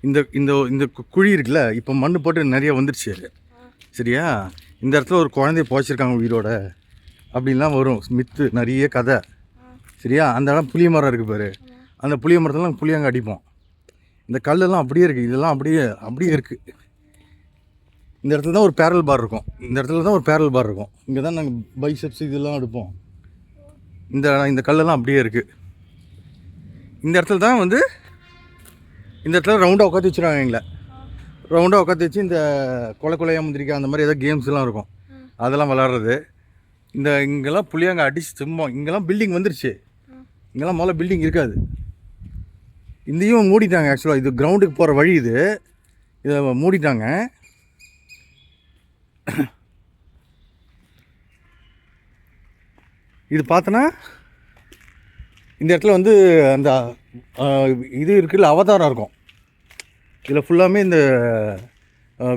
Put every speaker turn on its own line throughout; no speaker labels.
இந்த இந்த இந்த குழி இருக்குல்ல, இப்போ மண் போட்டு நிறைய வந்துடுச்சு. சரியா, இந்த இடத்துல ஒரு குழந்தைய புதைச்சிருக்காங்க உயிரோட அப்படின்லாம் வரும் மித்து, நிறைய கதை. சரியா, அந்த இடம் புளிய மரம் இருக்குது பாரு, அந்த புளிய மரத்துலாம் புளியங்க அடிப்போம். இந்த கல்லெல்லாம் அப்படியே இருக்குது, இதெல்லாம் அப்படியே அப்படியே இருக்குது. இந்த இடத்துல தான் ஒரு பேரல் பார் இருக்கும், இந்த இடத்துல தான் ஒரு பேரல் பார் இருக்கும். இங்கே தான் நாங்கள் பைசெப்ஸ் இதெல்லாம் எடுப்போம். இந்த கல்லெல்லாம் அப்படியே இருக்குது. இந்த இடத்துல தான் வந்து இந்த இடத்துல ரவுண்டாக உட்காந்து வச்சுருவாங்க. எங்களை ரவுண்டாக உட்காந்து வச்சு இந்த கொலையா முந்திரிக்கா அந்த மாதிரி ஏதாவது கேம்ஸ்லாம் இருக்கும், அதெல்லாம் விளாட்றது. இங்கெல்லாம் புளியாங்க அடிச்சு சும்மா. இங்கெல்லாம் பில்டிங் வந்துருச்சு, இங்கெல்லாம் முதல்ல பில்டிங் இருக்காது. இதையும் மூடிட்டாங்க. ஆக்சுவலாக இது கிரவுண்டுக்கு போகிற வழி, இதை மூடிட்டாங்க. இது பார்த்தோன்னா இந்த இடத்துல வந்து அந்த இது இருக்குல்ல, அவதாரம் இருக்கும். இதில் ஃபுல்லாமே இந்த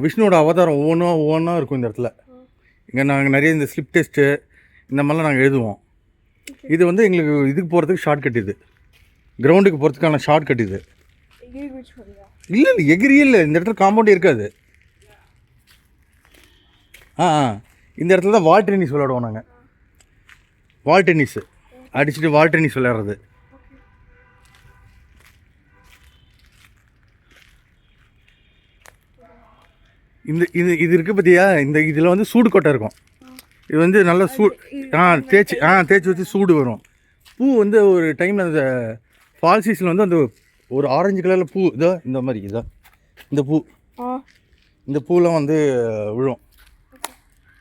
விஷ்ணுவோட அவதாரம் ஒவ்வொன்றா இருக்கும் இந்த இடத்துல. இங்கே நாங்கள் நிறைய இந்த ஸ்லிப் டெஸ்ட்டு இந்த மாதிரிலாம் நாங்கள் எழுதுவோம். இது வந்து எங்களுக்கு இதுக்கு போகிறதுக்கு ஷார்ட்கட், இது கிரவுண்டுக்கு போகிறதுக்கான ஷார்ட்கட். இது இல்லை எகிரியே இல்லை, இந்த இடத்துல காம்பவுண்டே இருக்காது. இந்த இடத்துல தான் வால் டென்னிஸ் விளையாடுவோம் நாங்கள். வால் டென்னிஸு அடிச்சுட்டு வால் டென்னிஸ் விளையாடுறது. இது இருக்குது பார்த்தியா, இதில் வந்து சூடு கொட்டை இருக்கும். இது வந்து நல்லா தேய்ச்சி வச்சு சூடு வரும். பூ வந்து ஒரு டைமில் அந்த ஃபால் சீசனில் வந்து அந்த ஒரு ஆரஞ்சு கலரில் பூ இந்த மாதிரி இந்த பூ, இந்த பூலாம் வந்து விழும்.